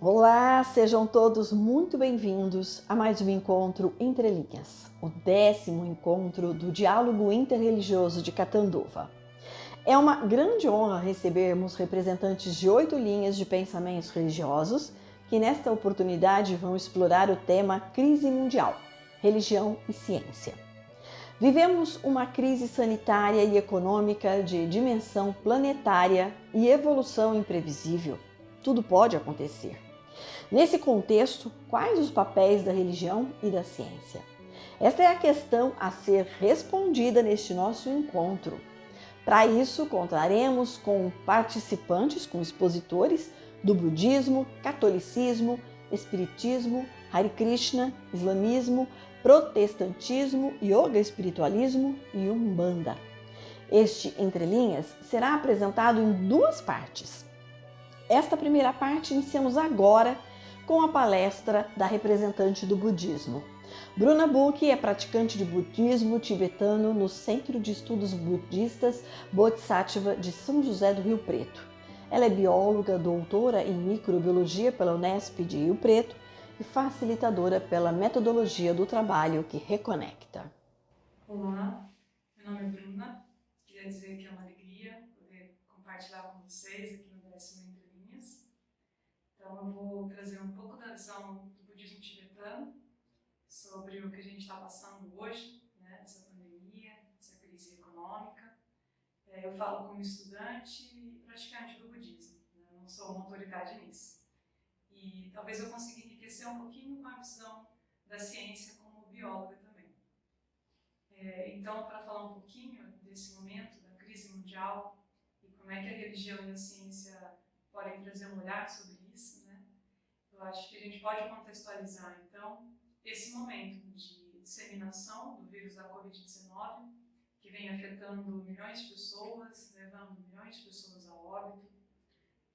Olá, sejam todos muito bem-vindos a mais um encontro Entre Linhas, o 10º encontro do Diálogo Interreligioso de Catanduva. É uma grande honra recebermos representantes de 8 linhas de pensamentos religiosos que nesta oportunidade vão explorar o tema Crise Mundial, Religião e Ciência. Vivemos uma crise sanitária e econômica de dimensão planetária e evolução imprevisível. Tudo pode acontecer. Nesse contexto, quais os papéis da religião e da ciência? Esta é a questão a ser respondida neste nosso encontro. Para isso, contaremos com participantes, com expositores do budismo, catolicismo, espiritismo, Hare Krishna, islamismo, protestantismo, yoga espiritualismo e umbanda. Este Entre Linhas será apresentado em 2 partes. Esta primeira parte iniciamos agora com a palestra da representante do budismo. Bruna Buch é praticante de budismo tibetano no Centro de Estudos Budistas Bodhisattva de São José do Rio Preto. Ela é bióloga, doutora em microbiologia pela Unesp de Rio Preto e facilitadora pela metodologia do trabalho que reconecta. Olá, meu nome é Bruna. Queria dizer que é uma alegria poder compartilhar com vocês aqui no 10º Entre Linhas. Então, eu vou trazer um pouco da visão do budismo tibetano sobre o que a gente está passando hoje, né, essa pandemia, essa crise econômica. Eu falo como estudante e praticante do budismo, né, não sou uma autoridade nisso. E talvez eu consiga enriquecer um pouquinho com a visão da ciência como bióloga também. Então, para falar um pouquinho desse momento da crise mundial e como é que a religião e a ciência podem trazer um olhar sobre isso, né? Eu acho que a gente pode contextualizar, então, esse momento de disseminação do vírus da Covid-19, que vem afetando milhões de pessoas, levando milhões de pessoas ao óbito,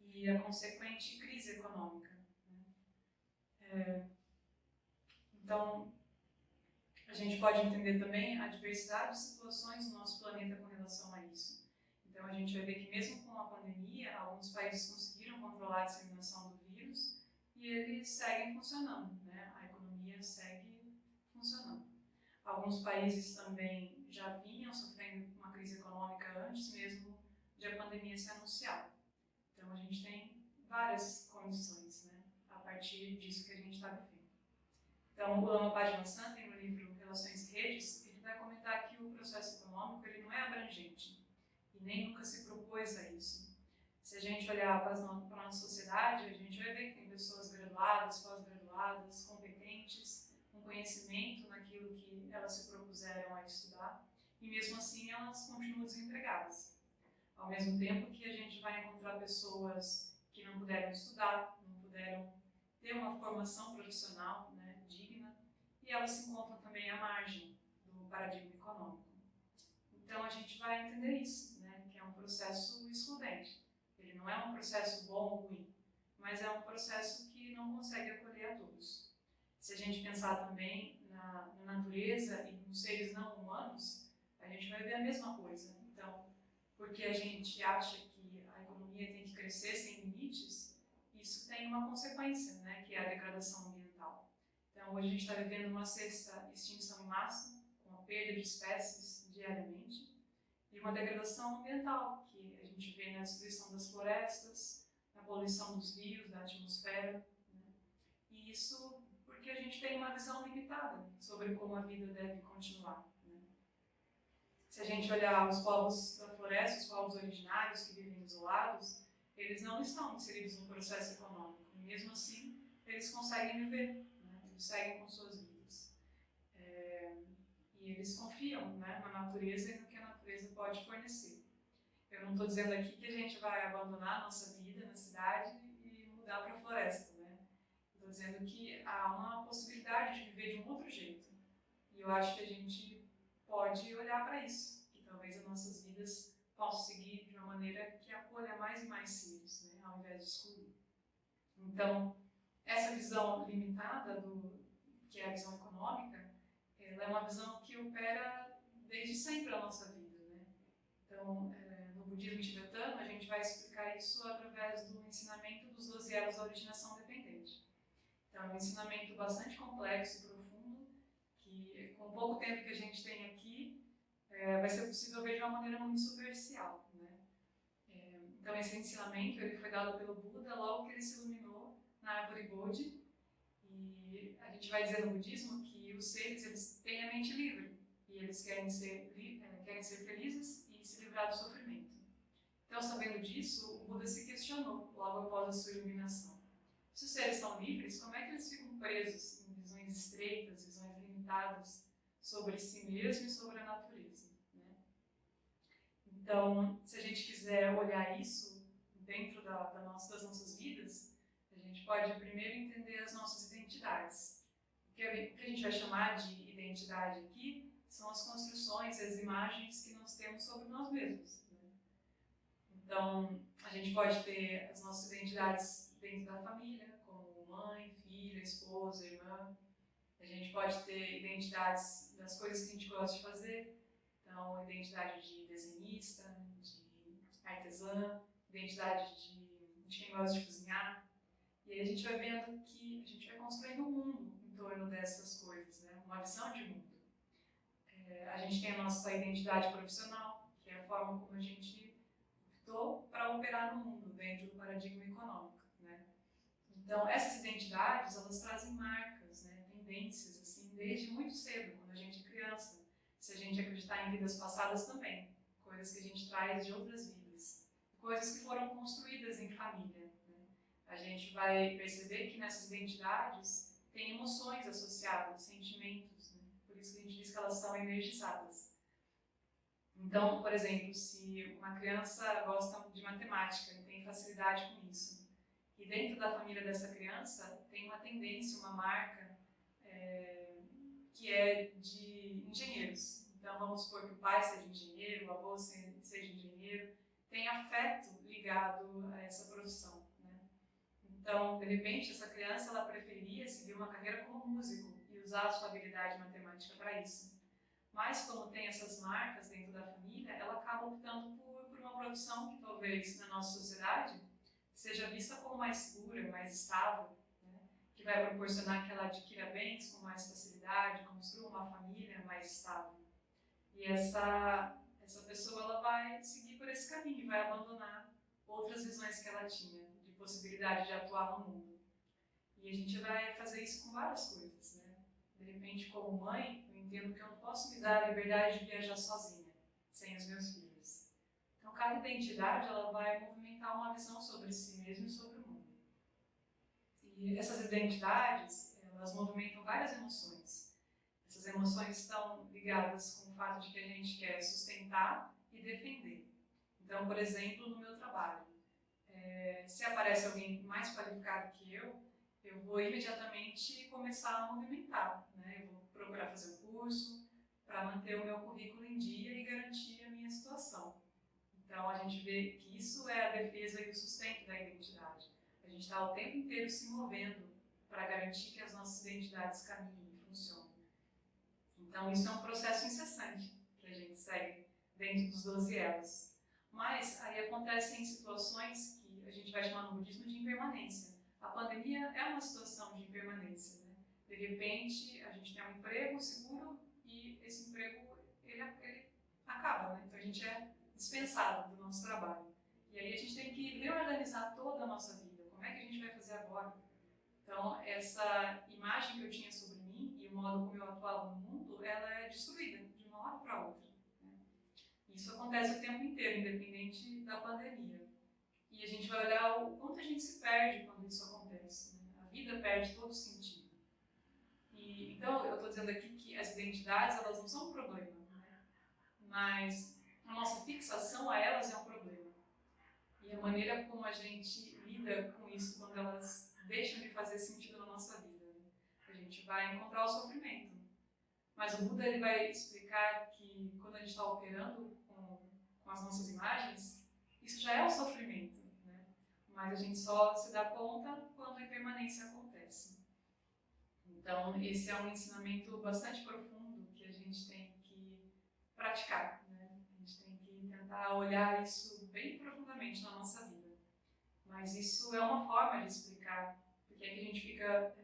e a consequente crise econômica, né? Então, a gente pode entender também a diversidade de situações no nosso planeta com relação a isso. Então, a gente vai ver que mesmo com a pandemia, alguns países conseguiram controlar a disseminação do vírus e eles seguem funcionando, né? A economia segue funcionando. Alguns países também já vinham sofrendo uma crise econômica antes mesmo de a pandemia se anunciar. Então, a gente tem várias condições, né? A partir disso que a gente está vivendo. Então, o Lama Padmasambhava tem no livro Relações e Redes, ele vai comentar que o processo econômico ele não é abrangente e nem nunca se propôs a isso. Se a gente olhar para a nossa sociedade, a gente vai ver que tem pessoas graduadas, pós-graduadas, competentes, com conhecimento naquilo que elas se propuseram a estudar, e mesmo assim elas continuam desempregadas. Ao mesmo tempo que a gente vai encontrar pessoas que não puderam estudar, não puderam ter uma formação profissional, né, digna, e elas se encontram também à margem do paradigma econômico. Então a gente vai entender isso, né, que é um processo excludente. Ele não é um processo bom ou ruim, mas é um processo que não consegue acolher a todos. Se a gente pensar também na natureza e nos seres não humanos, a gente vai ver a mesma coisa. Então, porque a gente acha que a economia tem que crescer sem limites, isso tem uma consequência, né, que é a degradação ambiental. Então, hoje a gente está vivendo uma sexta extinção em massa, com a perda de espécies diariamente, e uma degradação ambiental, que a gente vê na destruição das florestas, na poluição dos rios, da atmosfera, né? E isso porque a gente tem uma visão limitada sobre como a vida deve continuar, né? Se a gente olhar os povos da floresta, os povos originários que vivem isolados, eles não estão inseridos no processo econômico. E mesmo assim, eles conseguem viver, né? Eles seguem com suas vidas. E eles confiam, né, na natureza e no que a natureza pode fornecer. Eu não estou dizendo aqui que a gente vai abandonar a nossa vida na cidade e mudar para a floresta, né? Estou dizendo que há uma possibilidade de viver de um outro jeito. E eu acho que a gente pode olhar para isso, que talvez as nossas vidas possam seguir de uma maneira que acolha mais e mais seres, né, ao invés de excluir. Então, essa visão limitada, que é a visão econômica, ela é uma visão que opera desde sempre na nossa vida, né? Então, no budismo tibetano, a gente vai explicar isso através do ensinamento dos 12 elos da originação dependente. Então, é um ensinamento bastante complexo e profundo, que com o pouco tempo que a gente tem aqui, vai ser possível ver de uma maneira muito superficial, né? Então, esse ensinamento ele foi dado pelo Buda logo que ele se iluminou na árvore Bodhi. E a gente vai dizer no budismo que os seres eles têm a mente livre e eles querem ser felizes e se livrar do sofrimento. Então, sabendo disso, o Buda se questionou logo após a sua iluminação. Se os seres são livres, como é que eles ficam presos em visões estreitas, visões limitadas sobre si mesmo e sobre a natureza, né? Então, se a gente quiser olhar isso dentro das nossas vidas, a gente pode primeiro entender as nossas identidades. O que a gente vai chamar de identidade aqui são as construções, as imagens que nós temos sobre nós mesmos, né? Então, a gente pode ter as nossas identidades dentro da família, como mãe, filha, esposa, irmã. A gente pode ter identidades das coisas que a gente gosta de fazer. Então, identidade de desenhista, de artesã, identidade de quem gosta de cozinhar. E aí a gente vai vendo que a gente vai construindo um mundo em torno dessas coisas, né? Uma visão de mundo. A gente tem a nossa identidade profissional, que é a forma como a gente optou para operar no mundo, dentro do paradigma econômico, né? Então, essas identidades, elas trazem marcas, né? Tendências, assim, desde muito cedo, quando a gente é criança. Se a gente acreditar em vidas passadas também, coisas que a gente traz de outras vidas, coisas que foram construídas em família, né? A gente vai perceber que nessas identidades tem emoções associadas, sentimentos, né? Por isso que a gente diz que elas são energizadas. Então, por exemplo, se uma criança gosta de matemática e tem facilidade com isso, e dentro da família dessa criança tem uma tendência, uma marca, que é de engenheiros. Então, vamos supor que o pai seja engenheiro, o avô seja engenheiro, tem afeto ligado a essa profissão, né? Então, de repente, essa criança ela preferia seguir uma carreira como músico e usar a sua habilidade matemática para isso. Mas, como tem essas marcas dentro da família, ela acaba optando por uma profissão que talvez na nossa sociedade seja vista como mais segura, mais estável, né? Que vai proporcionar que ela adquira bens com mais facilidade, construa uma família mais estável. E essa pessoa ela vai seguir por esse caminho e vai abandonar outras visões que ela tinha de possibilidade de atuar no mundo. E a gente vai fazer isso com várias coisas, né? De repente, como mãe, eu entendo que eu não posso me dar a liberdade de viajar sozinha, sem os meus filhos. Então, cada identidade ela vai movimentar uma visão sobre si mesmo e sobre o mundo. E essas identidades, elas movimentam várias emoções. Essas emoções estão ligadas com o fato de que a gente quer sustentar e defender. Então, por exemplo, no meu trabalho, se aparece alguém mais qualificado que eu vou imediatamente começar a movimentar, né? Eu vou procurar fazer um curso para manter o meu currículo em dia e garantir a minha situação. Então, a gente vê que isso é a defesa e o sustento da identidade. A gente está o tempo inteiro se movendo para garantir que as nossas identidades caminhem e funcionem. Então, isso é um processo incessante que a gente segue dentro dos 12 elos. Mas aí acontecem situações que a gente vai chamar no budismo de impermanência. A pandemia é uma situação de impermanência, né? De repente, a gente tem um emprego seguro e esse emprego ele acaba, né? Então, a gente é dispensado do nosso trabalho. E aí a gente tem que reorganizar toda a nossa vida. Como é que a gente vai fazer agora? Então, essa imagem que eu tinha sobre mim e o modo como eu atuava no mundo, ela é destruída de uma hora para outra, né? Isso acontece o tempo inteiro, independente da pandemia. E a gente vai olhar o quanto a gente se perde quando isso acontece, né? A vida perde todo sentido. E, então, eu estou dizendo aqui que as identidades, elas não são um problema, né? Mas a nossa fixação a elas é um problema. E a maneira como a gente lida com isso quando elas deixam de fazer sentido na nossa vida, né? A gente vai encontrar o sofrimento. Mas o Buda ele vai explicar que quando a gente está operando com as nossas imagens, isso já é o sofrimento, né? Mas a gente só se dá conta quando a impermanência acontece. Então, esse é um ensinamento bastante profundo que a gente tem que praticar, né? A gente tem que tentar olhar isso bem profundamente na nossa vida. Mas isso é uma forma de explicar por Porque é que a gente fica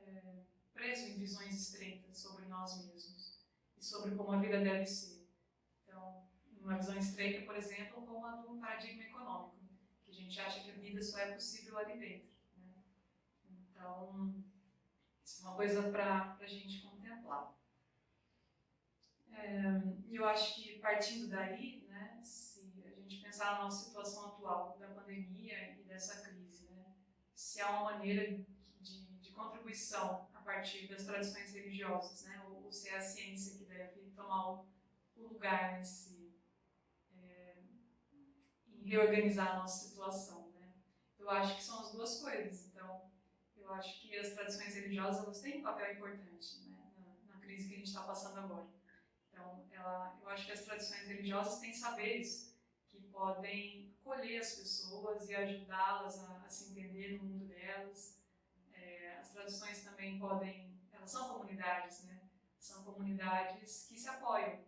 preso em visões estreitas sobre nós mesmos e sobre como a vida deve ser. Então, uma visão estreita, por exemplo, como a do paradigma econômico, que a gente acha que a vida só é possível ali dentro, né? Então, isso é uma coisa para a gente contemplar. E eu acho que, partindo daí, né, se a gente pensar na nossa situação atual da pandemia e dessa crise, né, se há uma maneira de contribuição a partir das tradições religiosas, né, ou se é a ciência que deve tomar o lugar em reorganizar a nossa situação, né. Eu acho que são as duas coisas. Então, eu acho que as tradições religiosas elas têm um papel importante, né, na crise que a gente está passando agora. Então, eu acho que as tradições religiosas têm saberes que podem acolher as pessoas e ajudá-las a se entender no mundo delas. As tradições também elas são comunidades, né? São comunidades que se apoiam.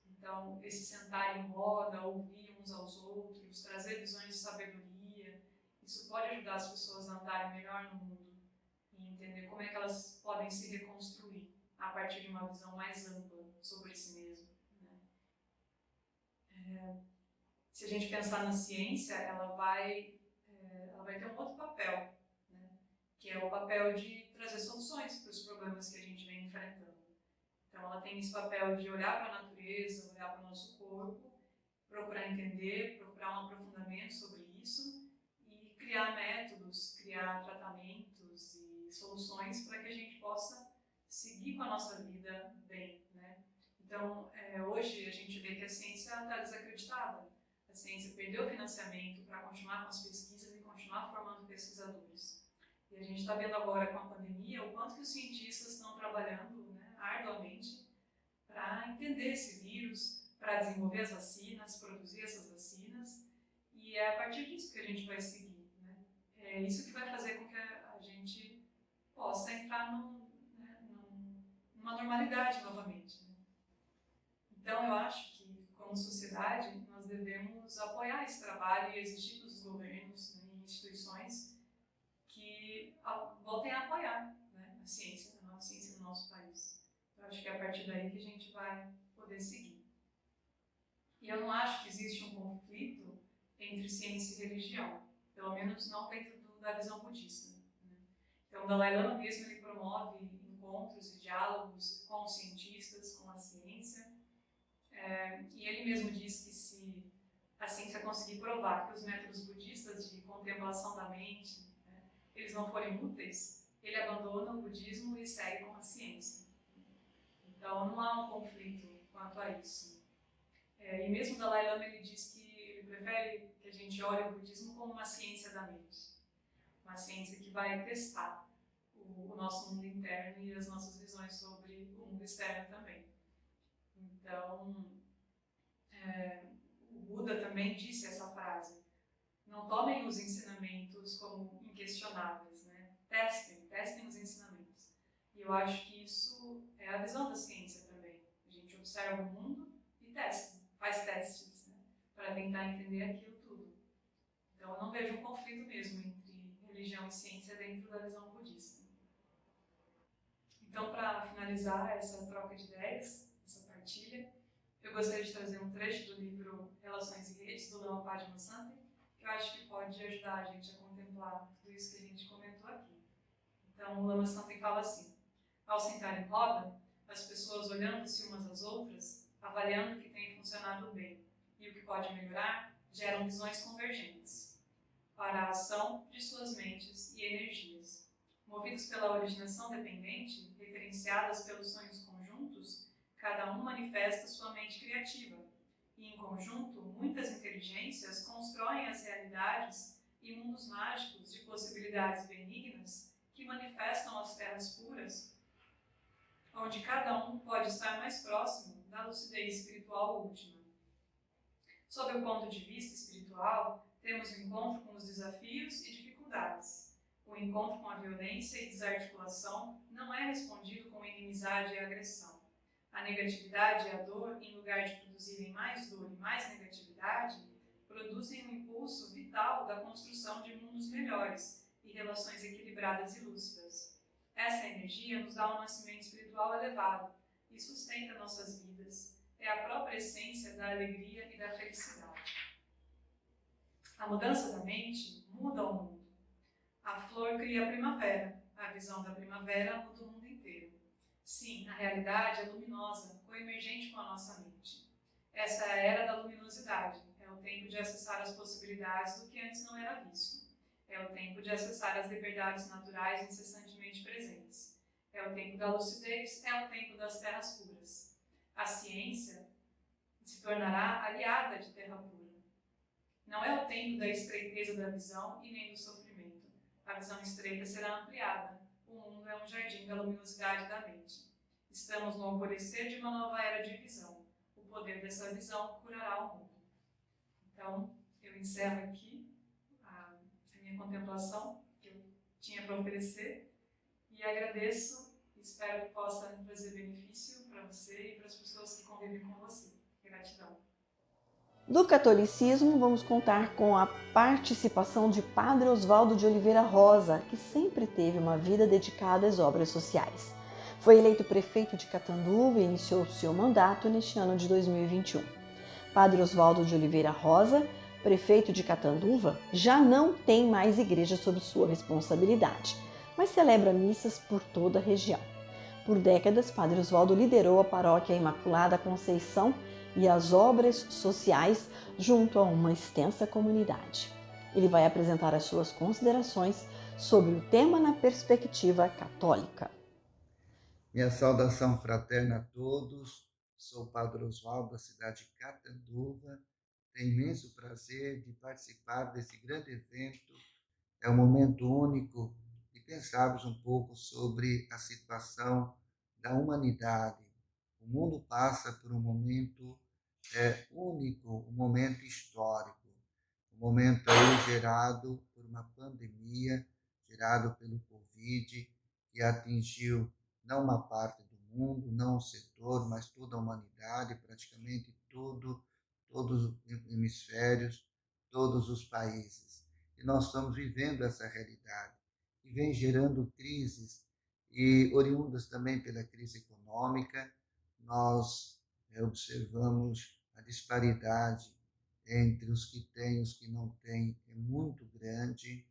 Então, esse sentar em roda, ouvir uns aos outros, trazer visões de sabedoria, isso pode ajudar as pessoas a andarem melhor no mundo e entender como é que elas podem se reconstruir a partir de uma visão mais ampla sobre si mesmo, né? Se a gente pensar na ciência, ela vai ter um outro papel, né? Que é o papel de trazer soluções para os problemas que a gente vem enfrentando. Então, ela tem esse papel de olhar para a natureza, olhar para o nosso corpo, procurar entender, procurar um aprofundamento sobre isso e criar métodos, criar tratamentos e soluções para que a gente possa seguir com a nossa vida bem, né? Então, hoje a gente vê que a ciência está desacreditada. A ciência perdeu financiamento para continuar com as pesquisas e continuar formando pesquisadores. E a gente está vendo agora com a pandemia o quanto que os cientistas estão trabalhando, né, arduamente para entender esse vírus, para desenvolver as vacinas, produzir essas vacinas. E é a partir disso que a gente vai seguir, né? É isso que vai fazer com que a gente possa entrar numa normalidade novamente, né? Então, eu acho que, como sociedade, nós devemos apoiar esse trabalho e exigir dos governos, né, e instituições que voltem a apoiar, né, a ciência no nosso país. Eu acho que é a partir daí que a gente vai poder seguir. E eu não acho que existe um conflito entre ciência e religião, pelo menos não dentro da visão budista, né? Então, o Dalai Lama mesmo ele promove encontros e diálogos com os cientistas, com a ciência, e ele mesmo diz que se a ciência conseguir provar que os métodos budistas de contemplação da mente, né, eles não forem úteis, ele abandona o budismo e segue com a ciência. Então, não há um conflito quanto a isso. E mesmo o Dalai Lama ele diz que ele prefere que a gente olhe o budismo como uma ciência da mente, uma ciência que vai testar o nosso mundo interno e as nossas visões sobre o mundo externo também. Então, o Buda também disse essa frase: não tomem os ensinamentos como inquestionáveis, né? Testem os ensinamentos. E eu acho que isso é a visão da ciência também. A gente observa o mundo e faz testes, né? Para tentar entender aquilo tudo. Então eu não vejo um conflito mesmo entre religião e ciência dentro da visão budista. Então, para finalizar essa troca de ideias, essa partilha, eu gostaria de trazer um trecho do livro Relações e Redes, do Lama Padmasambhava, que eu acho que pode ajudar a gente a contemplar tudo isso que a gente comentou aqui. Então, o Lama Samten fala assim: ao sentar em roda, as pessoas olhando-se umas às outras, avaliando o que tem funcionado bem e o que pode melhorar, geram visões convergentes para a ação de suas mentes e energias. Movidos pela originação dependente, referenciadas pelos sonhos conjuntos, cada um manifesta sua mente criativa, e em conjunto, muitas inteligências constroem as realidades e mundos mágicos de possibilidades benignas que manifestam as terras puras, onde cada um pode estar mais próximo da lucidez espiritual última. Sob o ponto de vista espiritual, temos o encontro com os desafios e dificuldades. O encontro com a violência e desarticulação não é respondido com inimizade e agressão. A negatividade e a dor, em lugar de produzirem mais dor e mais negatividade, produzem um impulso vital da construção de mundos melhores e relações equilibradas e lúcidas. Essa energia nos dá um nascimento espiritual elevado e sustenta nossas vidas. É a própria essência da alegria e da felicidade. A mudança da mente muda o mundo. A flor cria a primavera. A visão da primavera muda o mundo inteiro. Sim, a realidade é luminosa, coemergente com a nossa mente. Essa é a era da luminosidade. É o tempo de acessar as possibilidades do que antes não era visto. É o tempo de acessar as liberdades naturais incessantemente presentes. É o tempo da lucidez, é o tempo das terras puras. A ciência se tornará aliada de terra pura. Não é o tempo da estreiteza da visão e nem do sofrimento. A visão estreita será ampliada. O mundo é um jardim da luminosidade da mente. Estamos no alvorecer de uma nova era de visão. O poder dessa visão curará o mundo. Então, eu encerro aqui a minha contemplação que eu tinha para oferecer e agradeço e espero que possa trazer benefício para você e para as pessoas que convivem com você. Gratidão. Do catolicismo, vamos contar com a participação de Padre Oswaldo de Oliveira Rosa, que sempre teve uma vida dedicada às obras sociais. Foi eleito prefeito de Catanduva e iniciou seu mandato neste ano de 2021. Padre Oswaldo de Oliveira Rosa, prefeito de Catanduva, já não tem mais igreja sob sua responsabilidade, mas celebra missas por toda a região. Por décadas, Padre Oswaldo liderou a paróquia Imaculada Conceição e as obras sociais junto a uma extensa comunidade. Ele vai apresentar as suas considerações sobre o tema na perspectiva católica. Minha saudação fraterna a todos. Sou o Padre Oswaldo, da cidade de Catanduva. Tenho imenso prazer de participar desse grande evento. É um momento único de pensarmos um pouco sobre a situação da humanidade. O mundo passa por um momento único, um momento histórico, um momento aí gerado por uma pandemia, gerado pelo Covid, que atingiu não uma parte do mundo, não um setor, mas toda a humanidade, praticamente todos os hemisférios, todos os países. E nós estamos vivendo essa realidade, que vem gerando crises, e oriundas também pela crise econômica. Nós observamos a disparidade entre os que têm e os que não têm é muito grande,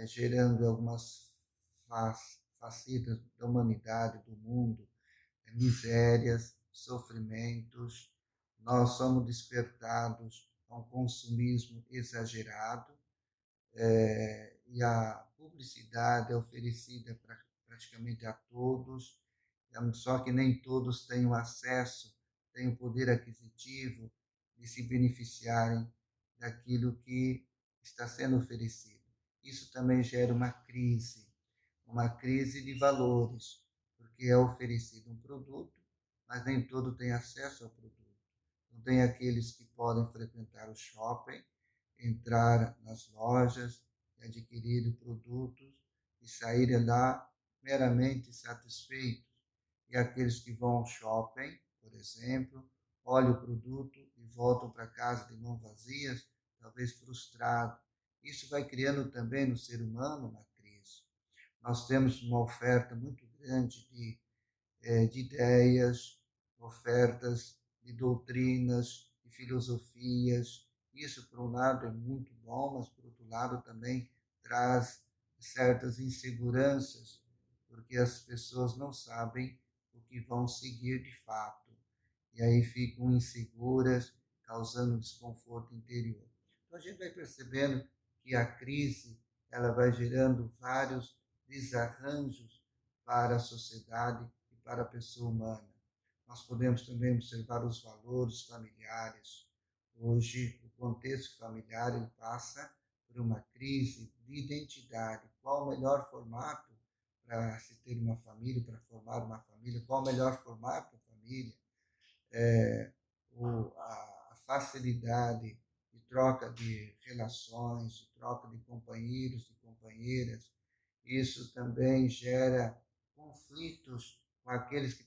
gerando algumas facetas da humanidade, do mundo, misérias, sofrimentos. Nós somos despertados a um consumismo exagerado, e a publicidade é oferecida praticamente a todos, só que nem todos têm o acesso, têm o poder aquisitivo de se beneficiarem daquilo que está sendo oferecido. Isso também gera uma crise de valores, porque é oferecido um produto, mas nem todo tem acesso ao produto. Então, tem aqueles que podem frequentar o shopping, entrar nas lojas, adquirir produtos e sair lá meramente satisfeitos. E aqueles que vão ao shopping, por exemplo, olham o produto e voltam para casa de mãos vazias, talvez frustrados. Isso vai criando também no ser humano uma crise. Nós temos uma oferta muito grande de ideias, ofertas de doutrinas, de filosofias. Isso, por um lado, é muito bom, mas, por outro lado, também traz certas inseguranças, porque as pessoas não sabem o que vão seguir de fato. E aí ficam inseguras, causando desconforto interior. Então, a gente vai percebendo que a crise ela vai gerando vários desarranjos para a sociedade e para a pessoa humana. Nós podemos também observar os valores familiares. Hoje, o contexto familiar ele passa por uma crise de identidade. Qual o melhor formato para se ter uma família, para formar uma família? Qual o melhor formato para a família? A facilidade de troca de relações, de troca de companheiros, de companheiras. Isso também gera conflitos com aqueles que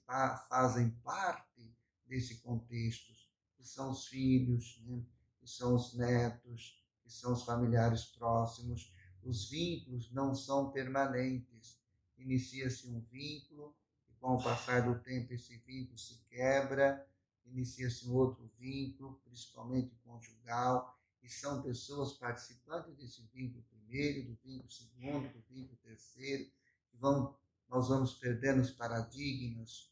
fazem parte desse contexto, que são os filhos, né? Que são os netos, que são os familiares próximos, Os vínculos não são permanentes. Inicia-se um vínculo, e com o passar do tempo esse vínculo se quebra, inicia-se um outro vínculo, principalmente conjugal, e são pessoas participantes desse vínculo primeiro, do vínculo segundo, do vínculo terceiro, que nós vamos perdendo os paradigmas.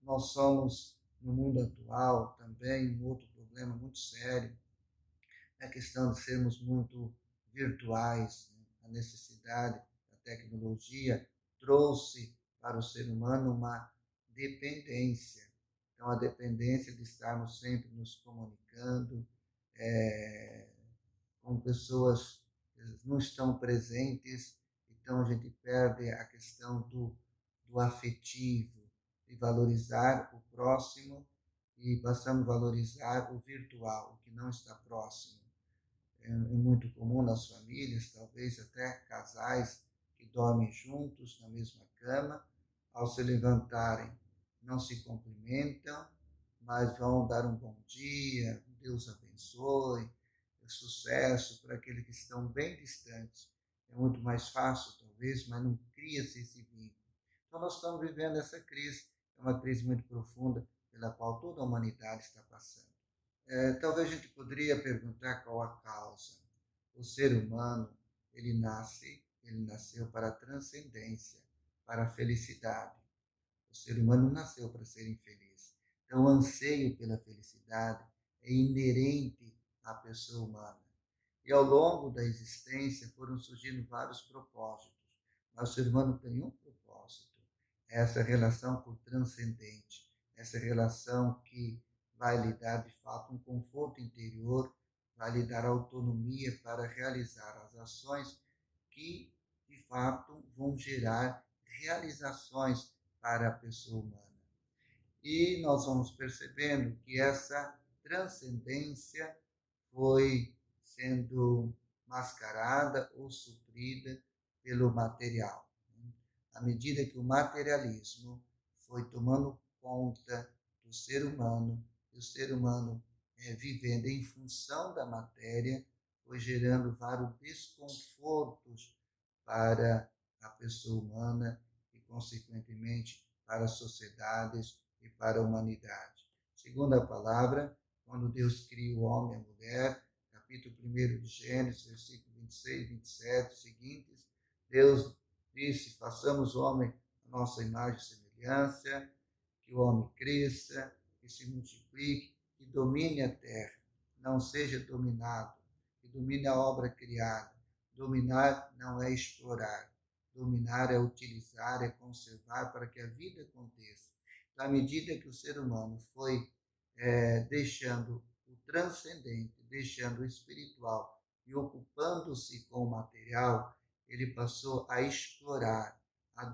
Nós somos, no mundo atual, também um outro problema muito sério, é a questão de sermos muito virtuais. Né? A necessidade da tecnologia trouxe para o ser humano uma dependência. Então, a dependência de estarmos sempre nos comunicando com pessoas que não estão presentes, então a gente perde a questão do afetivo, de valorizar o próximo e passamos a valorizar o virtual, o que não está próximo. É muito comum nas famílias, talvez até casais que dormem juntos na mesma cama, ao se levantarem, não se cumprimentam, mas vão dar um bom dia, Deus abençoe, sucesso para aqueles que estão bem distantes. É muito mais fácil, talvez, mas não cria-se esse vínculo. Então, nós estamos vivendo essa crise, é uma crise muito profunda, pela qual toda a humanidade está passando. Talvez a gente poderia perguntar qual a causa. O ser humano, ele nasceu para a transcendência, para a felicidade. O ser humano nasceu para ser infeliz. Então, o anseio pela felicidade é inerente à pessoa humana. E ao longo da existência foram surgindo vários propósitos. Mas o ser humano tem um propósito, é essa relação com o transcendente, essa relação que vai lhe dar, de fato, um conforto interior, vai lhe dar autonomia para realizar as ações que, de fato, vão gerar realizações para a pessoa humana. E nós vamos percebendo que essa transcendência foi sendo mascarada ou suprida pelo material. À medida que o materialismo foi tomando conta do ser humano, e o ser humano vivendo em função da matéria, foi gerando vários desconfortos para a pessoa humana e, consequentemente, para as sociedades e para a humanidade. Segundo a palavra, quando Deus cria o homem e a mulher, capítulo 1 de Gênesis, versículo 26 e 27, seguintes, Deus disse, façamos o homem a nossa imagem e semelhança, que o homem cresça, que se multiplique, que domine a terra, não seja dominado, que domine a obra criada. Dominar não é explorar, dominar é utilizar, é conservar para que a vida aconteça. Então, à medida que o ser humano foi deixando o transcendente, deixando o espiritual e ocupando-se com o material, ele passou a explorar, a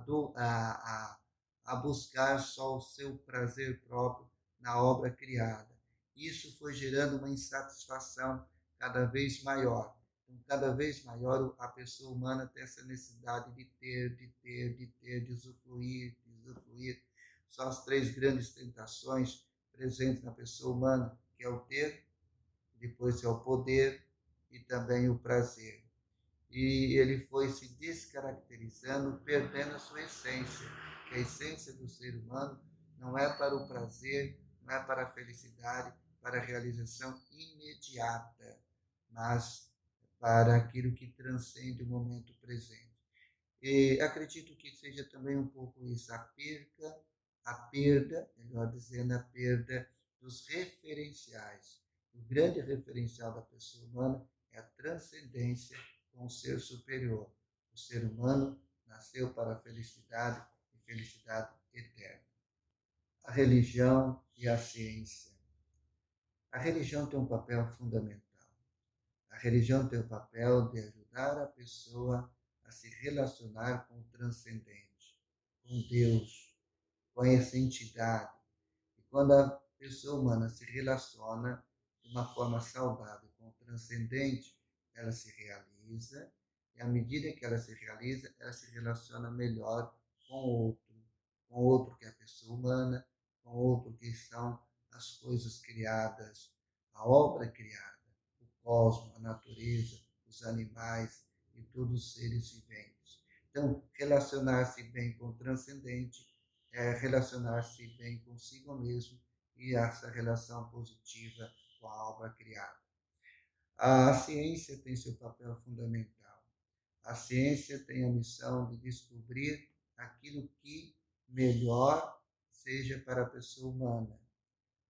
buscar só o seu prazer próprio na obra criada. Isso foi gerando uma insatisfação cada vez maior. Então, cada vez maior a pessoa humana tem essa necessidade de ter, de usufruir, de usufruir. São as três grandes tentações presentes na pessoa humana, que é o ter, depois é o poder e também o prazer. E ele foi se descaracterizando, perdendo a sua essência, que a essência do ser humano não é para o prazer, não é para a felicidade, para a realização imediata, mas para aquilo que transcende o momento presente. E acredito que seja também um pouco isso, a perda, melhor dizendo, a perda dos referenciais. O grande referencial da pessoa humana é a transcendência com o ser superior. O ser humano nasceu para a felicidade e felicidade eterna. A religião e a ciência. A religião tem um papel fundamental. A religião tem o papel de ajudar a pessoa a se relacionar com o transcendente, com Deus, com essa entidade. E quando a pessoa humana se relaciona de uma forma saudável com o transcendente, ela se realiza, e à medida que ela se realiza, ela se relaciona melhor com o outro que é a pessoa humana, com o outro que são as coisas criadas, a obra criada, o cosmos, a natureza, o os animais e todos os seres viventes. Então, relacionar-se bem com o transcendente é relacionar-se bem consigo mesmo e essa relação positiva com a obra criada. A ciência tem seu papel fundamental. A ciência tem a missão de descobrir aquilo que melhor seja para a pessoa humana,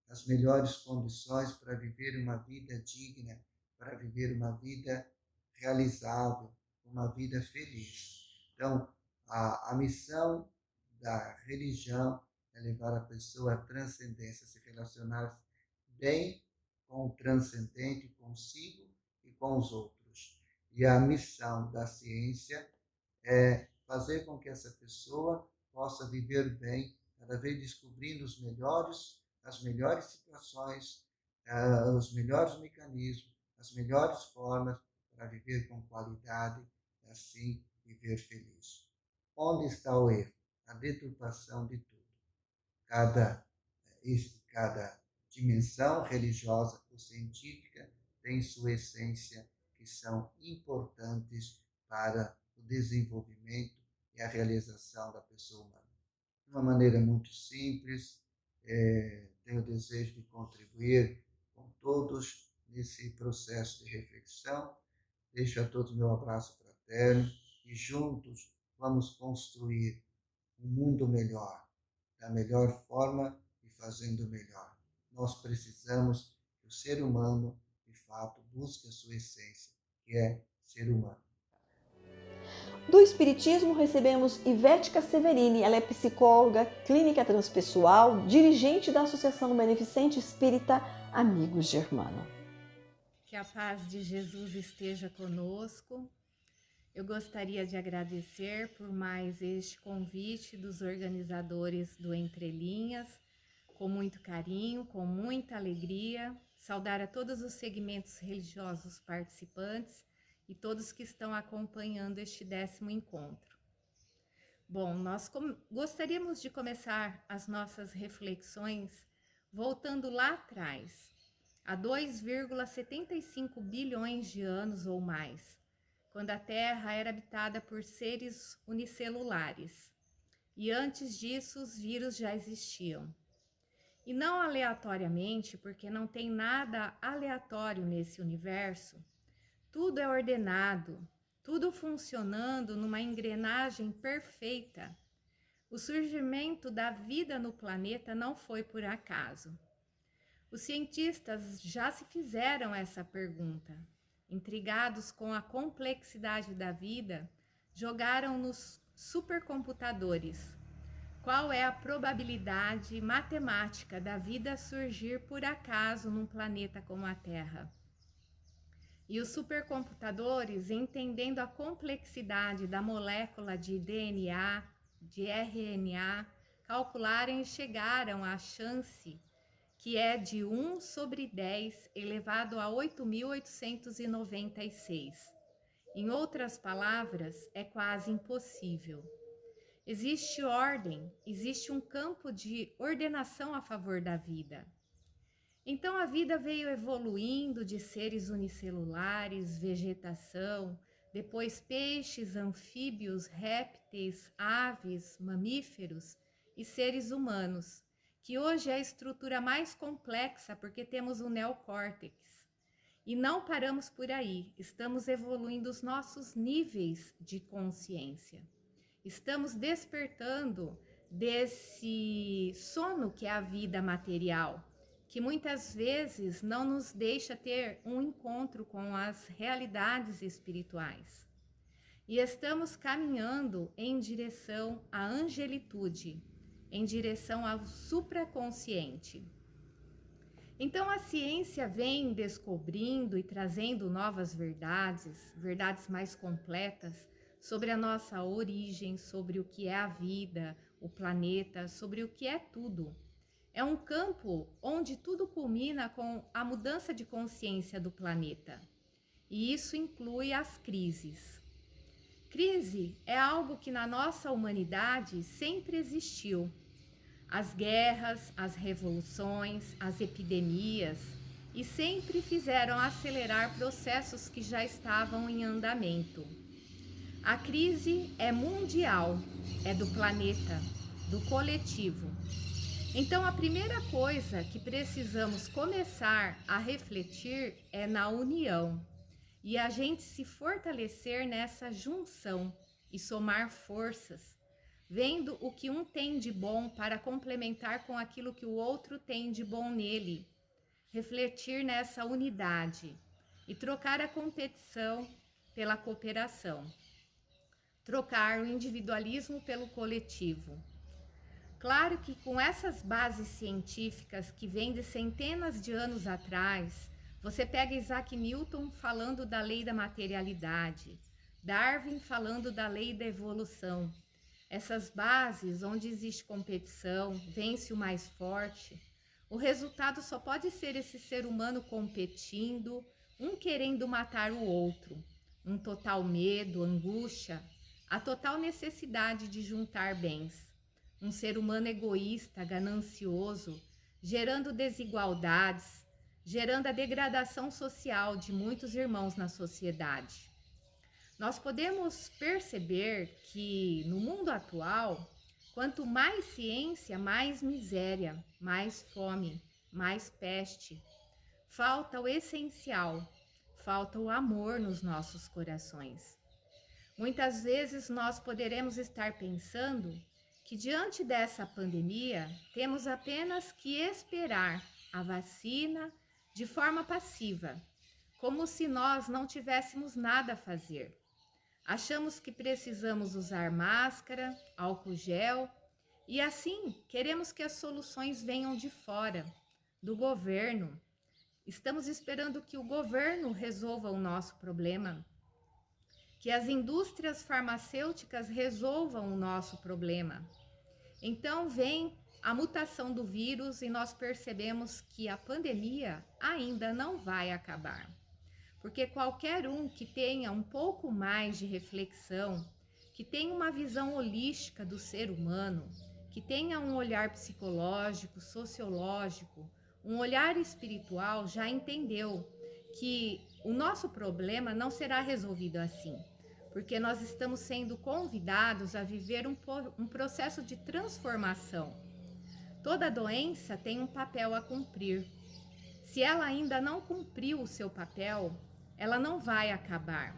as melhores condições para viver uma vida digna, para viver uma vida realizável, uma vida feliz. Então, a missão da religião é levar a pessoa à transcendência, se relacionar bem com o transcendente, consigo e com os outros. E a missão da ciência é fazer com que essa pessoa possa viver bem, cada vez descobrindo as melhores situações, os melhores mecanismos, as melhores formas para viver com qualidade e assim viver feliz. Onde está o erro? A deturpação de tudo. Cada dimensão religiosa ou científica tem sua essência, que são importantes para o desenvolvimento e a realização da pessoa humana. De uma maneira muito simples, tenho o desejo de contribuir com todos nesse processo de reflexão. Deixo a todos meu abraço fraterno e juntos vamos construir um mundo melhor, da melhor forma e fazendo melhor. Nós precisamos que o ser humano, de fato, busque a sua essência, que é ser humano. Do Espiritismo recebemos Ivética Severini, ela é psicóloga, clínica transpessoal, dirigente da Associação Beneficente Espírita Amigos de Germano. Que a paz de Jesus esteja conosco. Eu gostaria de agradecer por mais este convite dos organizadores do Entre Linhas, com muito carinho, com muita alegria, saudar a todos os segmentos religiosos participantes e todos que estão acompanhando este 10º encontro. Bom, nós gostaríamos de começar as nossas reflexões voltando lá atrás, há 2,75 bilhões de anos ou mais, quando a Terra era habitada por seres unicelulares. E antes disso, os vírus já existiam. E não aleatoriamente, porque não tem nada aleatório nesse universo, tudo é ordenado, tudo funcionando numa engrenagem perfeita. O surgimento da vida no planeta não foi por acaso. Os cientistas já se fizeram essa pergunta. Intrigados com a complexidade da vida, jogaram nos supercomputadores. Qual é a probabilidade matemática da vida surgir por acaso num planeta como a Terra? E os supercomputadores, entendendo a complexidade da molécula de DNA, de RNA, calcularam e chegaram à chance que é de 1 sobre 10 elevado a 8.896. Em outras palavras, é quase impossível. Existe ordem, existe um campo de ordenação a favor da vida. Então a vida veio evoluindo de seres unicelulares, vegetação, depois peixes, anfíbios, répteis, aves, mamíferos e seres humanos, que hoje é a estrutura mais complexa porque temos o neocórtex. E não paramos por aí, estamos evoluindo os nossos níveis de consciência. Estamos despertando desse sono que é a vida material, que muitas vezes não nos deixa ter um encontro com as realidades espirituais. E estamos caminhando em direção à angelitude, em direção ao supraconsciente. Então a ciência vem descobrindo e trazendo novas verdades, verdades mais completas sobre a nossa origem, sobre o que é a vida, o planeta, sobre o que é tudo. É um campo onde tudo culmina com a mudança de consciência do planeta. E isso inclui as crises. Crise é algo que na nossa humanidade sempre existiu. As guerras, as revoluções, as epidemias, e sempre fizeram acelerar processos que já estavam em andamento. A crise é mundial, é do planeta, do coletivo. Então, a primeira coisa que precisamos começar a refletir é na união e a gente se fortalecer nessa junção e somar forças, vendo o que um tem de bom para complementar com aquilo que o outro tem de bom nele. Refletir nessa unidade e trocar a competição pela cooperação. Trocar o individualismo pelo coletivo. Claro que com essas bases científicas que vêm de centenas de anos atrás, você pega Isaac Newton falando da lei da materialidade, Darwin falando da lei da evolução. Essas bases onde existe competição, vence o mais forte, o resultado só pode ser esse ser humano competindo, um querendo matar o outro, um total medo, angústia, a total necessidade de juntar bens. Um ser humano egoísta, ganancioso, gerando desigualdades, gerando a degradação social de muitos irmãos na sociedade. Nós podemos perceber que no mundo atual, quanto mais ciência, mais miséria, mais fome, mais peste. Falta o essencial, falta o amor nos nossos corações. Muitas vezes nós poderemos estar pensando que diante dessa pandemia temos apenas que esperar a vacina de forma passiva, como se nós não tivéssemos nada a fazer. Achamos que precisamos usar máscara, álcool gel e assim queremos que as soluções venham de fora, do governo. Estamos esperando que o governo resolva o nosso problema, que as indústrias farmacêuticas resolvam o nosso problema. Então vem a mutação do vírus e nós percebemos que a pandemia ainda não vai acabar. Porque qualquer um que tenha um pouco mais de reflexão, que tenha uma visão holística do ser humano, que tenha um olhar psicológico, sociológico, um olhar espiritual, já entendeu que o nosso problema não será resolvido assim, porque nós estamos sendo convidados a viver um processo de transformação. Toda doença tem um papel a cumprir. Se ela ainda não cumpriu o seu papel, ela não vai acabar,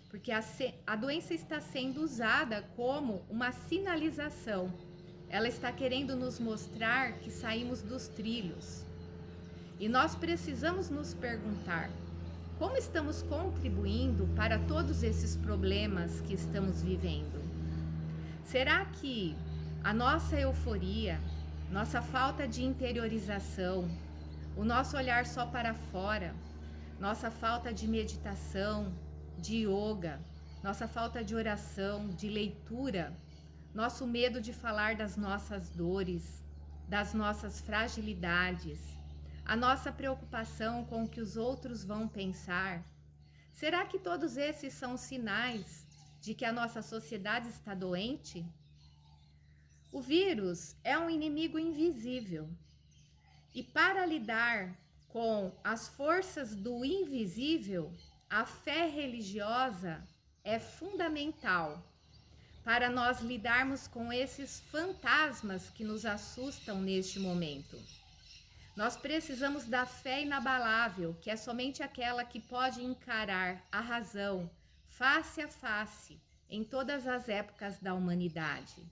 porque a doença está sendo usada como uma sinalização. Ela está querendo nos mostrar que saímos dos trilhos. E nós precisamos nos perguntar: como estamos contribuindo para todos esses problemas que estamos vivendo? Será que a nossa euforia, nossa falta de interiorização, o nosso olhar só para fora, nossa falta de meditação, de yoga, nossa falta de oração, de leitura, nosso medo de falar das nossas dores, das nossas fragilidades, a nossa preocupação com o que os outros vão pensar, será que todos esses são sinais de que a nossa sociedade está doente? O vírus é um inimigo invisível e para lidar com as forças do invisível, a fé religiosa é fundamental para nós lidarmos com esses fantasmas que nos assustam neste momento. Nós precisamos da fé inabalável, que é somente aquela que pode encarar a razão face a face em todas as épocas da humanidade.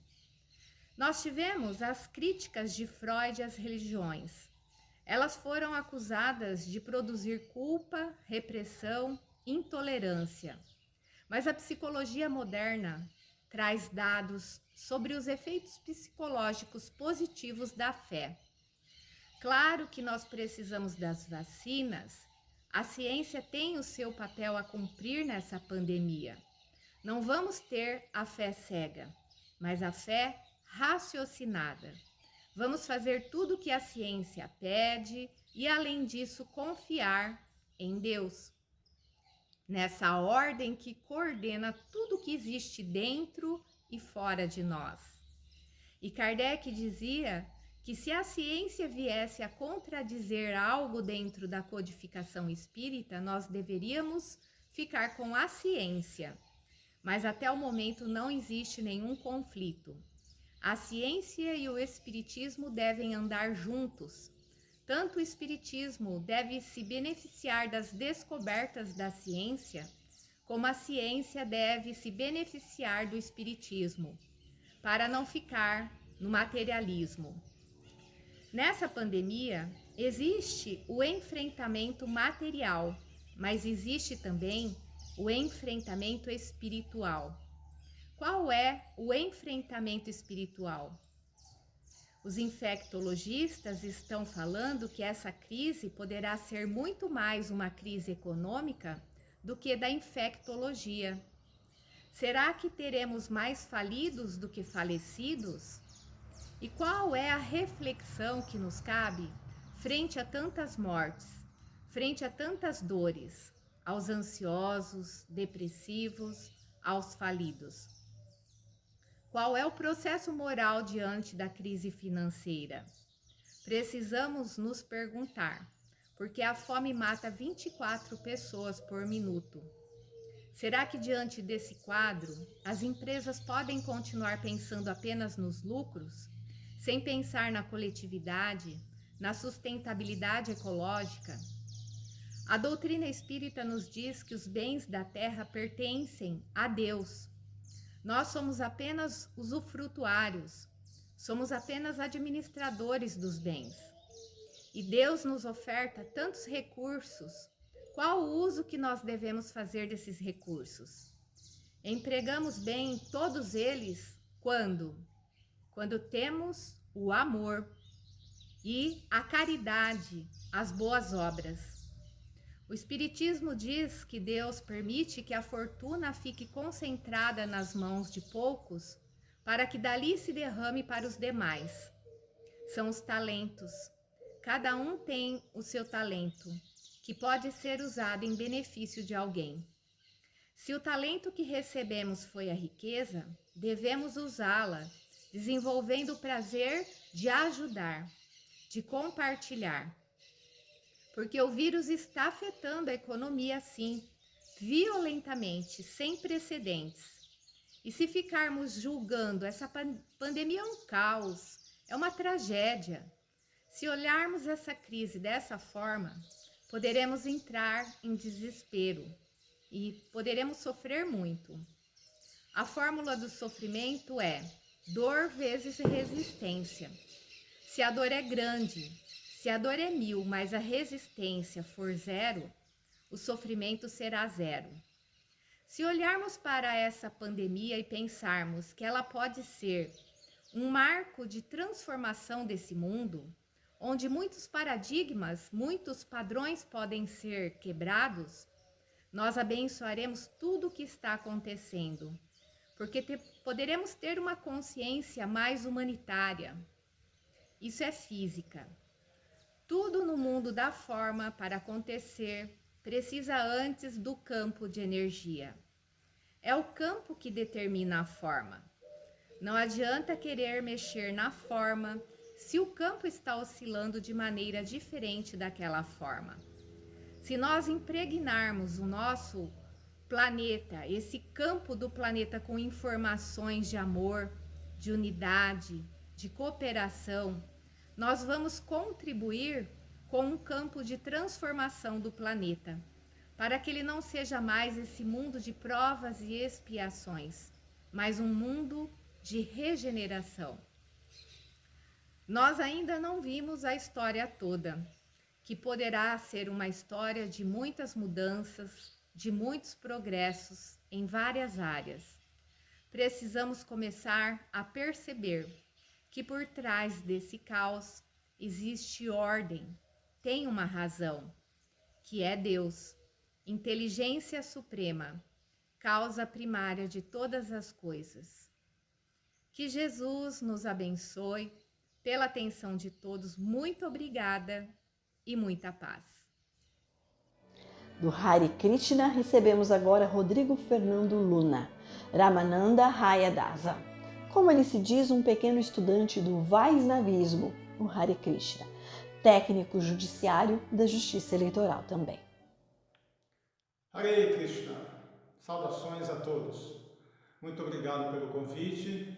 Nós tivemos as críticas de Freud às religiões. Elas foram acusadas de produzir culpa, repressão, intolerância. Mas a psicologia moderna traz dados sobre os efeitos psicológicos positivos da fé. Claro que nós precisamos das vacinas, a ciência tem o seu papel a cumprir nessa pandemia. Não vamos ter a fé cega, mas a fé raciocinada. Vamos fazer tudo o que a ciência pede e, além disso, confiar em Deus. Nessa ordem que coordena tudo que existe dentro e fora de nós. E Kardec dizia que se a ciência viesse a contradizer algo dentro da codificação espírita, nós deveríamos ficar com a ciência. Mas até o momento não existe nenhum conflito. A ciência e o espiritismo devem andar juntos. Tanto o espiritismo deve se beneficiar das descobertas da ciência, como a ciência deve se beneficiar do espiritismo, para não ficar no materialismo. Nessa pandemia, existe o enfrentamento material, mas existe também o enfrentamento espiritual. Qual é o enfrentamento espiritual? Os infectologistas estão falando que essa crise poderá ser muito mais uma crise econômica do que da infectologia. Será que teremos mais falidos do que falecidos? E qual é a reflexão que nos cabe frente a tantas mortes, frente a tantas dores, aos ansiosos, depressivos, aos falidos? Qual é o processo moral diante da crise financeira? Precisamos nos perguntar, porque a fome mata 24 pessoas por minuto. Será que diante desse quadro, as empresas podem continuar pensando apenas nos lucros, sem pensar na coletividade, na sustentabilidade ecológica? A doutrina espírita nos diz que os bens da terra pertencem a Deus. Nós somos apenas usufrutuários, somos apenas administradores dos bens. E Deus nos oferta tantos recursos. Qual o uso que nós devemos fazer desses recursos? Empregamos bem todos eles quando? Quando temos o amor e a caridade, as boas obras. O Espiritismo diz que Deus permite que a fortuna fique concentrada nas mãos de poucos, para que dali se derrame para os demais. São os talentos. Cada um tem o seu talento, que pode ser usado em benefício de alguém. Se o talento que recebemos foi a riqueza, devemos usá-la, desenvolvendo o prazer de ajudar, de compartilhar. Porque o vírus está afetando a economia assim, violentamente, sem precedentes. E se ficarmos julgando essa pandemia é um caos, é uma tragédia. Se olharmos essa crise dessa forma, poderemos entrar em desespero e poderemos sofrer muito. A fórmula do sofrimento é dor vezes resistência. Se a dor é grande, se a dor é 1000, mas a resistência for 0, o sofrimento será 0. Se olharmos para essa pandemia e pensarmos que ela pode ser um marco de transformação desse mundo, onde muitos paradigmas, muitos padrões podem ser quebrados, nós abençoaremos tudo o que está acontecendo, porque poderemos ter uma consciência mais humanitária. Isso é física. Tudo no mundo da forma para acontecer precisa antes do campo de energia. É o campo que determina a forma. Não adianta querer mexer na forma se o campo está oscilando de maneira diferente daquela forma. Se nós impregnarmos o nosso planeta, esse campo do planeta com informações de amor, de unidade, de cooperação, nós vamos contribuir com um campo de transformação do planeta, para que ele não seja mais esse mundo de provas e expiações, mas um mundo de regeneração. Nós ainda não vimos a história toda, que poderá ser uma história de muitas mudanças, de muitos progressos em várias áreas. Precisamos começar a perceber que por trás desse caos existe ordem, tem uma razão, que é Deus, inteligência suprema, causa primária de todas as coisas. Que Jesus nos abençoe. Pela atenção de todos, muito obrigada e muita paz. Do Hare Krishna, recebemos agora Rodrigo Fernando Luna, Ramananda Raya Dasa. Como ele se diz, um pequeno estudante do Vaisnavismo, o Hare Krishna, técnico judiciário da Justiça Eleitoral também. Hare Krishna, saudações a todos. Muito obrigado pelo convite.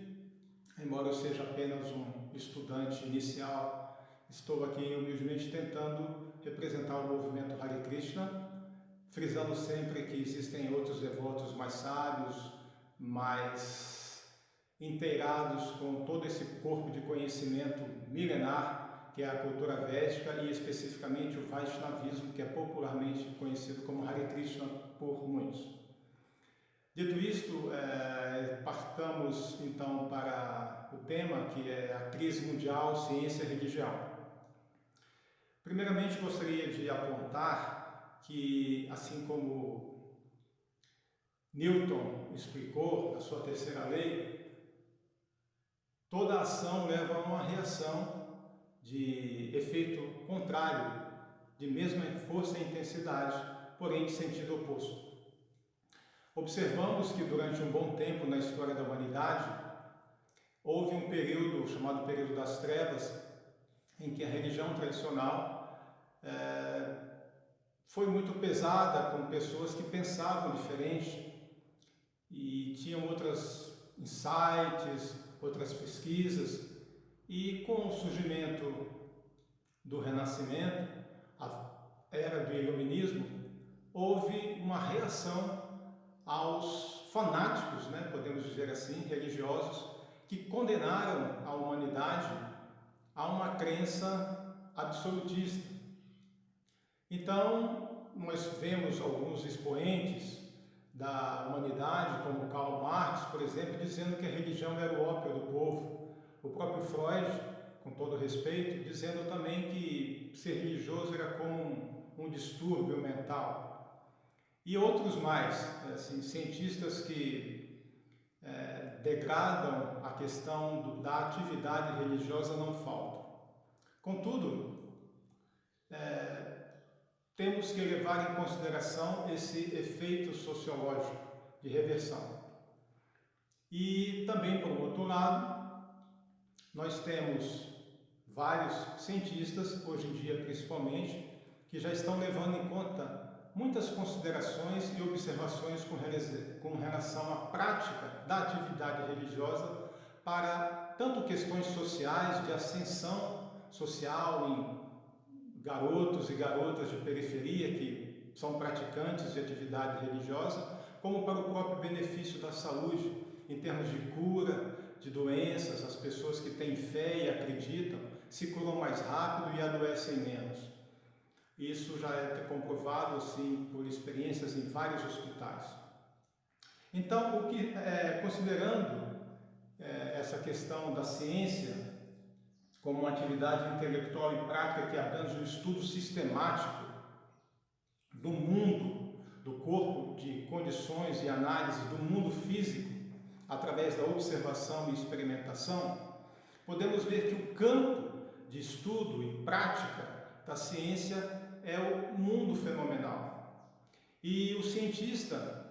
Embora eu seja apenas um estudante inicial, estou aqui humildemente tentando representar o movimento Hare Krishna, frisando sempre que existem outros devotos mais sábios, mais inteirados com todo esse corpo de conhecimento milenar, que é a cultura védica e especificamente o Vaishnavismo, que é popularmente conhecido como Hare Krishna por muitos. Dito isto, partamos então para o tema, que é a crise mundial, ciência e religião. Primeiramente, gostaria de apontar que, assim como Newton explicou na sua terceira lei, toda ação leva a uma reação de efeito contrário, de mesma força e intensidade, porém de sentido oposto. Observamos que durante um bom tempo na história da humanidade, houve um período chamado período das trevas, em que a religião tradicional foi muito pesada com pessoas que pensavam diferente e tinham outros insights, outras pesquisas, e com o surgimento do Renascimento, a era do Iluminismo, houve uma reação aos fanáticos, podemos dizer assim, religiosos, que condenaram a humanidade a uma crença absolutista. Então, nós vemos alguns expoentes da humanidade, como Karl Marx, por exemplo, dizendo que a religião era o ópio do povo. O próprio Freud, com todo respeito, dizendo também que ser religioso era como um distúrbio mental. E outros mais, assim, cientistas que degradam a questão da atividade religiosa não faltam. Contudo, temos que levar em consideração esse efeito sociológico de reversão. E também, por outro lado, nós temos vários cientistas, hoje em dia principalmente, que já estão levando em conta muitas considerações e observações com relação à prática da atividade religiosa para tanto questões sociais, de ascensão social em garotos e garotas de periferia que são praticantes de atividade religiosa, como para o próprio benefício da saúde, em termos de cura de doenças. As pessoas que têm fé e acreditam se curam mais rápido e adoecem menos. Isso já é comprovado assim, por experiências em vários hospitais. Então, considerando essa questão da ciência como uma atividade intelectual e prática que abrange um estudo sistemático do mundo, do corpo, de condições e análise do mundo físico, através da observação e experimentação, podemos ver que o campo de estudo e prática da ciência é o mundo fenomenal. E o cientista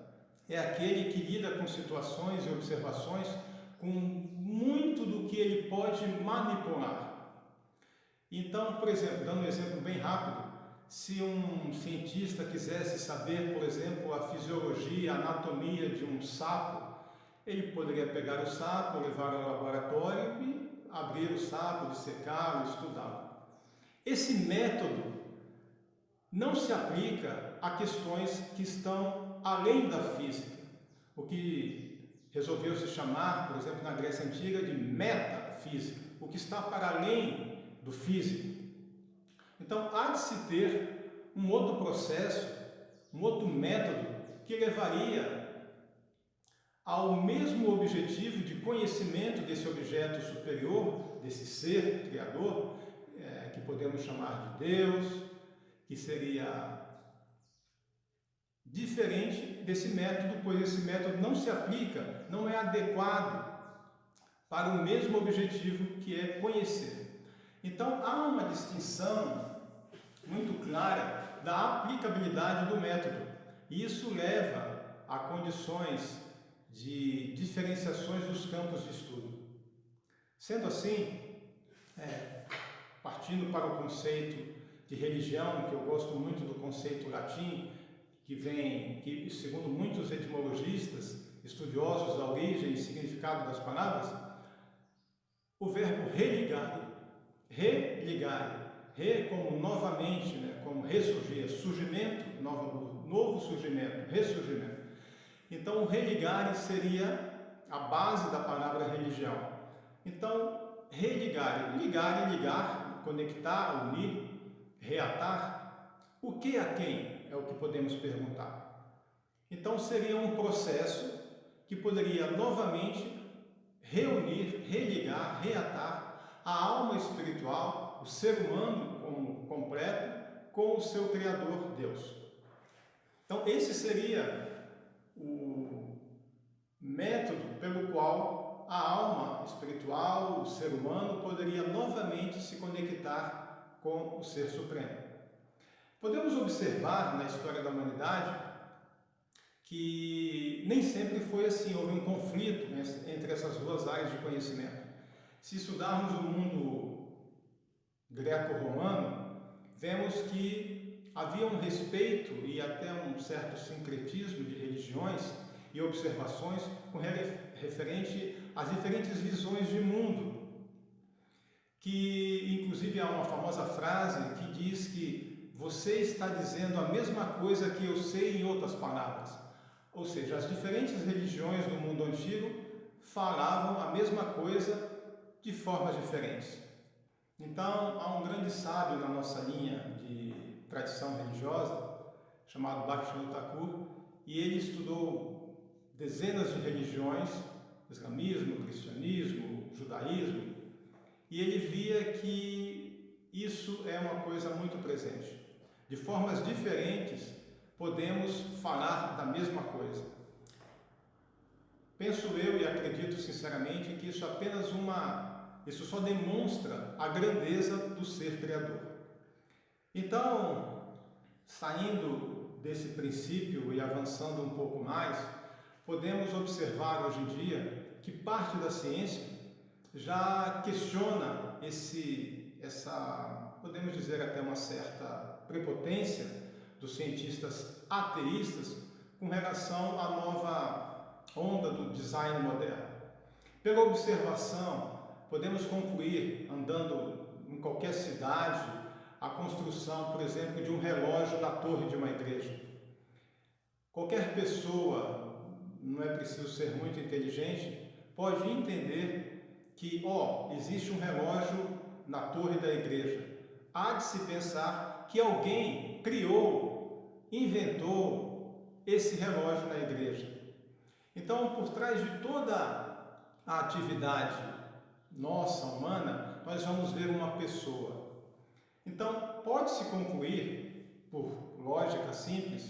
é aquele que lida com situações e observações com muito do que ele pode manipular. Então, por exemplo, dando um exemplo bem rápido, se um cientista quisesse saber, por exemplo, a fisiologia, a anatomia de um sapo, ele poderia pegar o sapo, levar ao laboratório e abrir o sapo, dissecá-lo, estudá-lo. Esse método não se aplica a questões que estão além da física, o que resolveu se chamar, por exemplo, na Grécia Antiga, de metafísica, o que está para além do físico. Então, há de se ter um outro processo, um outro método que levaria ao mesmo objetivo de conhecimento desse objeto superior, desse ser criador, que podemos chamar de Deus, que seria diferente desse método, pois esse método não se aplica, não é adequado para o mesmo objetivo que é conhecer. Então, há uma distinção muito clara da aplicabilidade do método. E isso leva a condições de diferenciações dos campos de estudo. Sendo assim, partindo para o conceito de religião, que eu gosto muito do conceito latim, que segundo muitos etimologistas, estudiosos da origem e significado das palavras, o verbo religare, como novamente, né, como ressurgir, surgimento, novo surgimento, ressurgimento. Então, o religare seria a base da palavra religião. Então, religare, ligar, conectar, unir, reatar. O que a quem? É o que podemos perguntar. Então, seria um processo que poderia novamente reunir, religar, reatar a alma espiritual, o ser humano como completo, com o seu Criador, Deus. Então, esse seria o método pelo qual a alma espiritual, o ser humano, poderia novamente se conectar com o Ser Supremo. Podemos observar na história da humanidade que nem sempre foi assim, houve um conflito entre essas duas áreas de conhecimento. Se estudarmos o mundo greco-romano, vemos que havia um respeito e até um certo sincretismo de religiões e observações referente às diferentes visões de mundo, que inclusive há uma famosa frase que diz que você está dizendo a mesma coisa que eu sei em outras palavras. Ou seja, as diferentes religiões do mundo antigo falavam a mesma coisa de formas diferentes. Então, há um grande sábio na nossa linha de tradição religiosa, chamado Bhaktivinoda Thakur, e ele estudou dezenas de religiões, islamismo, cristianismo, judaísmo, e ele via que isso é uma coisa muito presente. De formas diferentes, podemos falar da mesma coisa. Penso eu e acredito sinceramente que isso só demonstra a grandeza do ser criador. Então, saindo desse princípio e avançando um pouco mais, podemos observar hoje em dia que parte da ciência já questiona podemos dizer até uma certa prepotência dos cientistas ateístas com relação à nova onda do design moderno. Pela observação, podemos concluir, andando em qualquer cidade, a construção, por exemplo, de um relógio na torre de uma igreja. Qualquer pessoa, não é preciso ser muito inteligente, pode entender que, existe um relógio na torre da igreja. Há de se pensar que alguém inventou esse relógio na igreja. Então, por trás de toda a atividade nossa, humana, nós vamos ver uma pessoa. Então, pode-se concluir, por lógica simples,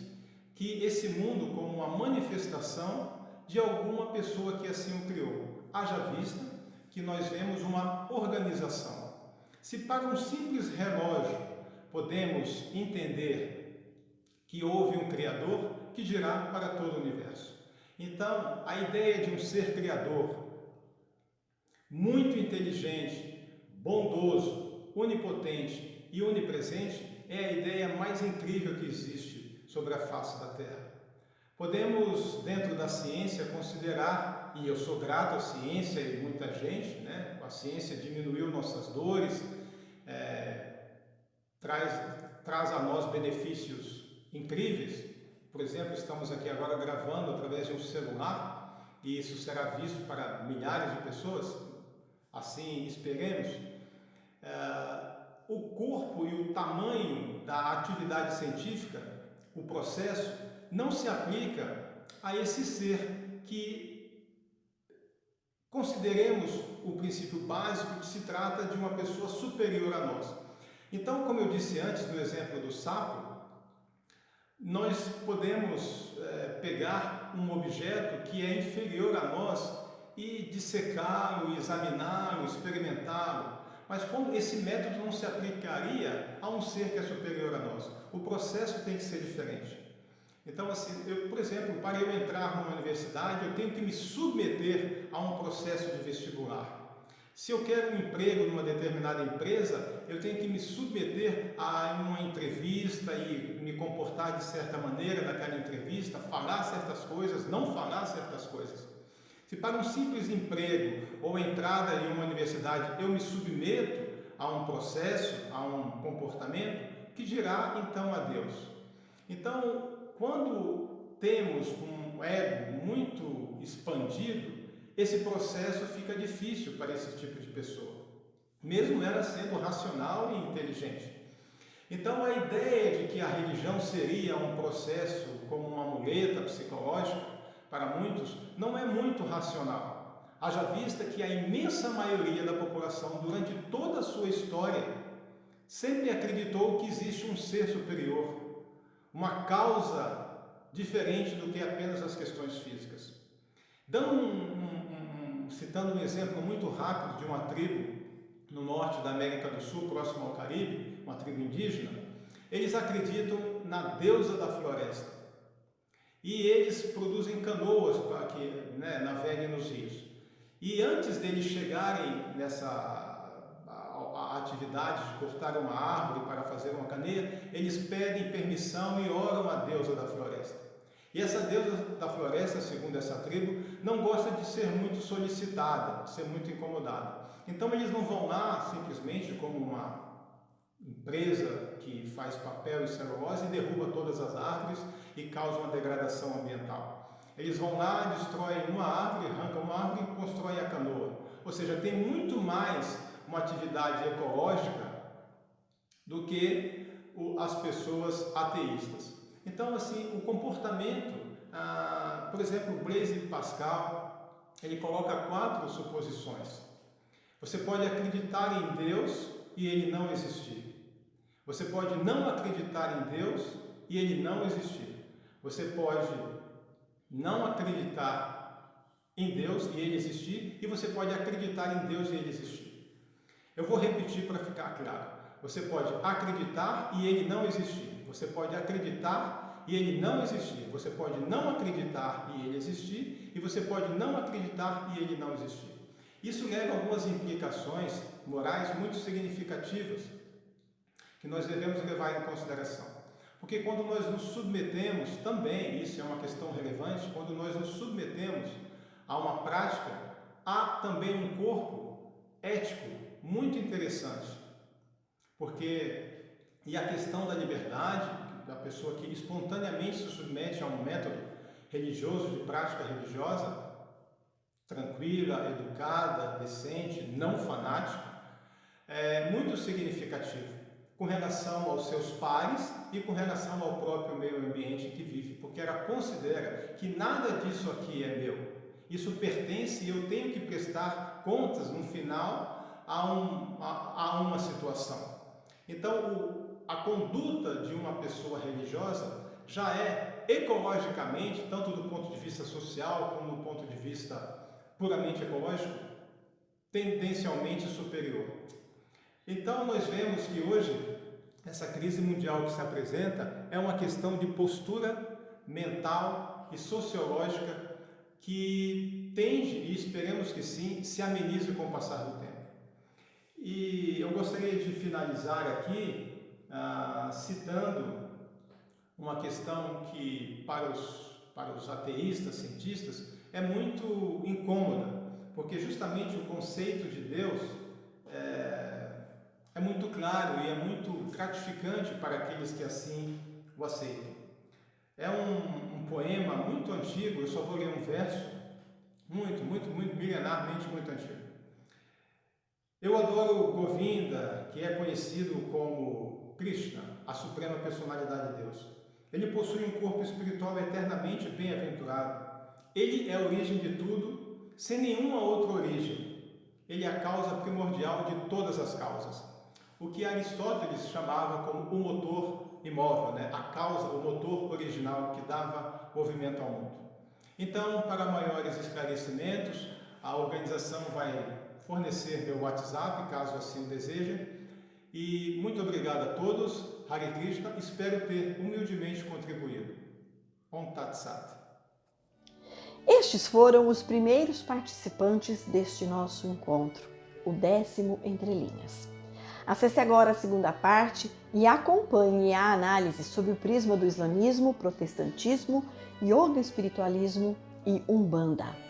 que esse mundo como uma manifestação de alguma pessoa que assim o criou. Haja vista que nós vemos uma organização. Se para um simples relógio podemos entender que houve um Criador, que dirá para todo o universo. Então, a ideia de um ser criador, muito inteligente, bondoso, onipotente e onipresente, é a ideia mais incrível que existe sobre a face da Terra. Podemos, dentro da ciência, considerar, e eu sou grato à ciência e muita gente, né? A ciência diminuiu nossas dores, traz a nós benefícios incríveis. Por exemplo, estamos aqui agora gravando através de um celular e isso será visto para milhares de pessoas, assim esperemos. O corpo e o tamanho da atividade científica, o processo, não se aplica a esse ser que consideremos o princípio básico que se trata de uma pessoa superior a nós. Então, como eu disse antes no exemplo do sapo, nós podemos pegar um objeto que é inferior a nós e dissecá-lo, examiná-lo, experimentá-lo. Mas como esse método não se aplicaria a um ser que é superior a nós? O processo tem que ser diferente. Então, assim, por exemplo, para eu entrar numa universidade, eu tenho que me submeter a um processo de vestibular. Se eu quero um emprego numa determinada empresa, eu tenho que me submeter a uma entrevista e me comportar de certa maneira naquela entrevista, falar certas coisas, não falar certas coisas. Se para um simples emprego ou entrada em uma universidade eu me submeto a um processo, a um comportamento, que dirá então a Deus? Então, quando temos um ego muito expandido, esse processo fica difícil para esse tipo de pessoa, mesmo ela sendo racional e inteligente. Então, a ideia de que a religião seria um processo como uma muleta psicológica, para muitos, não é muito racional. Haja vista que a imensa maioria da população, durante toda a sua história, sempre acreditou que existe um ser superior, uma causa diferente do que apenas as questões físicas. Citando um exemplo muito rápido de uma tribo no norte da América do Sul, próximo ao Caribe, uma tribo indígena, eles acreditam na deusa da floresta. E eles produzem canoas para que naveguem nos rios. E antes deles chegarem nessa atividade de cortar uma árvore para fazer uma caneia, eles pedem permissão e oram a deusa da floresta. E essa deusa da floresta, segundo essa tribo, não gosta de ser muito solicitada, de ser muito incomodada. Então eles não vão lá simplesmente como uma empresa que faz papel e celulose e derruba todas as árvores e causa uma degradação ambiental. Eles vão lá, destroem uma árvore, arrancam uma árvore e constroem a canoa. Ou seja, tem muito mais uma atividade ecológica do que as pessoas ateístas. Então, assim, o comportamento, por exemplo, Blaise Pascal, ele coloca 4 suposições. Você pode acreditar em Deus e ele não existir. Você pode não acreditar em Deus e ele não existir. Você pode não acreditar em Deus e ele existir, e você pode acreditar em Deus e ele existir. Eu vou repetir para ficar claro. Você pode acreditar e ele não existir. Você pode acreditar e ele não existir. Você pode não acreditar e ele existir. E você pode não acreditar e ele não existir. Isso leva a algumas implicações morais muito significativas que nós devemos levar em consideração. Porque quando nós nos submetemos, também, isso é uma questão relevante, quando nós nos submetemos a uma prática, há também um corpo ético muito interessante. E a questão da liberdade, da pessoa que espontaneamente se submete a um método religioso, de prática religiosa, tranquila, educada, decente, não fanática, é muito significativo com relação aos seus pares e com relação ao próprio meio ambiente em que vive, porque ela considera que nada disso aqui é meu, isso pertence e eu tenho que prestar contas no final a uma situação. Então, a conduta de uma pessoa religiosa já é ecologicamente, tanto do ponto de vista social como do ponto de vista puramente ecológico, tendencialmente superior. Então, nós vemos que hoje, essa crise mundial que se apresenta é uma questão de postura mental e sociológica que tende, e esperemos que sim, se amenize com o passar do tempo. E eu gostaria de finalizar aqui citando uma questão que para os ateístas, cientistas, é muito incômoda, porque justamente o conceito de Deus é muito claro e é muito gratificante para aqueles que assim o aceitam. É um poema muito antigo, eu só vou ler um verso, muito milenarmente muito antigo. Eu adoro Govinda, que é conhecido como Krishna, a suprema personalidade de Deus. Ele possui um corpo espiritual eternamente bem-aventurado. Ele é a origem de tudo, sem nenhuma outra origem. Ele é a causa primordial de todas as causas. O que Aristóteles chamava como o motor imóvel, a causa, o motor original que dava movimento ao mundo. Então, para maiores esclarecimentos, a organização vai fornecer meu WhatsApp, caso assim o desejem. E muito obrigado a todos. Hare Krishna, espero ter humildemente contribuído. Om Tat Sat. Estes foram os primeiros participantes deste nosso encontro. o 10º Entre Linhas. Acesse agora a segunda parte e acompanhe a análise sob o prisma do islamismo, protestantismo, yoga espiritualismo e umbanda.